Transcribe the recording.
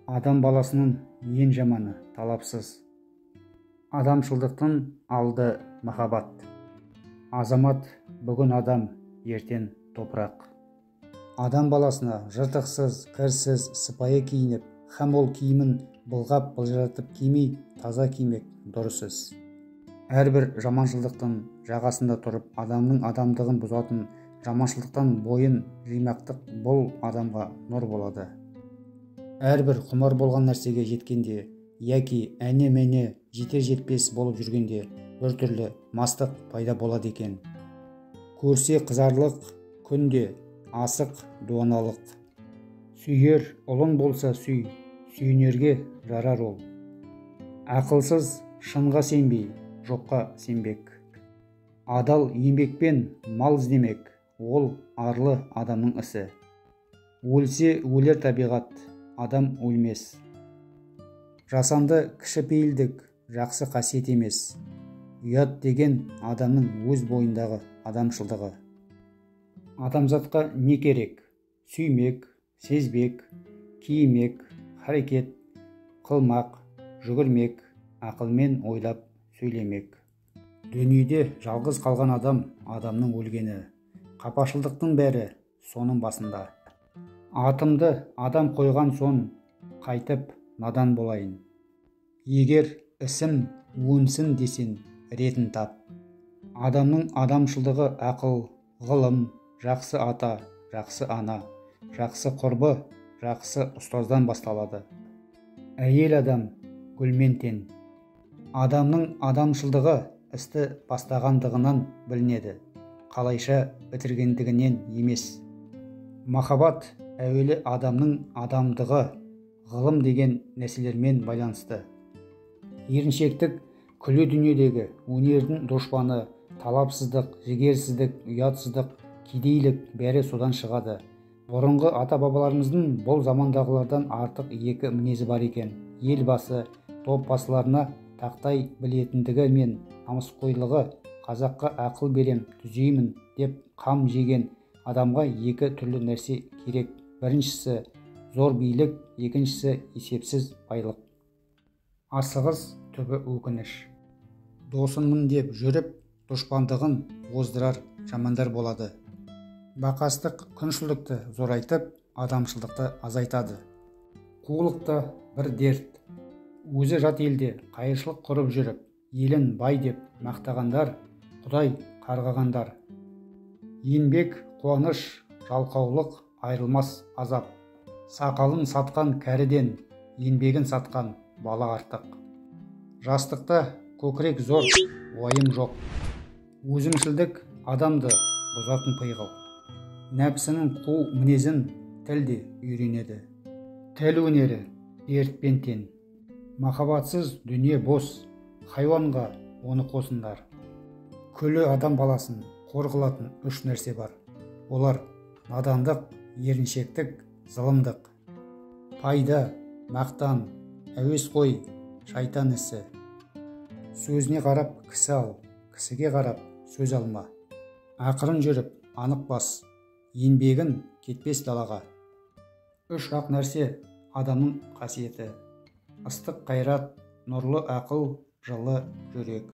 Адам баласының ең жаманы талапсыз. Адамшылдықтың алды махаббат. Азамат бүгін адам, ертең топырақ. Адам баласына жыртықсыз, кірсіз, сыпайы киініп, һәм ол киімін былғап былжыратып кимей, таза кимек дұрыс іс. Әрбір жаманшылдықтың жағасында тұрып, адамның адамдығын бұзатын жаманшылдықтан бойын жимақтық бұл адамға нұр болады. Әрбір құмар болған нәрсеге жеткенде, яки әне-мәне жетер-жетпес болып жүргенде, біртүрлі мастық пайда болады екен. Көрсе қызарлық, күнде асық дуаналық. Сүйер ұлың болса сүй, сүйінерге жарар ол. Ақылсыз шынға сенбей, жоққа сенбек. Адал еңбекпен мал іздемек, ол арлы адамның ісі. Өлсе өлер табиғат, адам өлмес. Жасанды кішіпейілдік жақсы қасиет емес. Ұят деген адамның өз бойындағы адамшылдығы. Адамзатқа не керек? Сүймек, сезбек, киімек, харекет қылмақ, жүгірмек, ақылмен ойлап сөйлемек. Дүниеде жалғыз қалған адамның өлгені. Қапашылдықтың бәрі соның басында. Атымды адам қойған сон, қайтып надан болайын. Егер ісім өнсін десен, ретін тап. Адамның адамшылдығы ақыл, ғылым, жақсы ата, жақсы ана, жақсы құрбы, жақсы ұстаздан басталады. Әйел адам гүлмен тең. Адамның адамшылдығы істі бастағандығынан білінеді, қалайша бітіргендігінен емес. Махаббат әуелі адамның адамдығы, ғылым деген нәрселермен байланысты. Еріншектік күллі дүниедегі өнердің дұшпаны, талапсыздық, жігерсіздік, ұятсыздық, кедейлік бәрі содан шығады. Бұрынғы ата-бабаларымыздың бұл замандағылардан артық екі мінезі бар екен. Елбасы, топ басыларына тақтай білетіндігі мен намысқойлығы, қазаққа ақыл берем, түзеймін деп қам жеген адамға екі түрлі нәрсе керек. Біріншісі зор билік, екіншісі есепсіз байлық. Асығыс түбі өкініш. Досымын деп жүріп, дұшпандығын оздырар жамандар болады. Бақастық күншілдікті зорайтып, адамшылдықты азайтады. Қулықта бір дерт. Өзі жат елде қайыршылық құрып жүріп, елін бай деп мақтағандар, Құдай қарғағандар. Еңбек қуаныш, жалқаулық айрылмас азап. Сақалын сатқан кәріден, еңбегін сатқан бала артық. Жастықта көкірек зор, уайым жоқ. Өзімшілдік адамды бұзатын пиғыл. Нәпсінің қу мінезін тілде үйренеді. Тіл өнері дертпен тең. Махаббатсыз дүние бос, хайуанға оны қосындар. Күллі адам баласын қор қылатын үш нәрсе бар. Олар надандық, еріншектік, зылымдық. Пайда, мақтан, әуесқой, шайтан ісі. Сөзіне қарап кісі ал, кісіге қарап сөз алма. Ақырын жүріп анық бас, еңбегін кетпес далаға. Үш ақ нәрсе адамның қасиеті. Ыстық қайрат, нұрлы ақыл, жылы жүрек.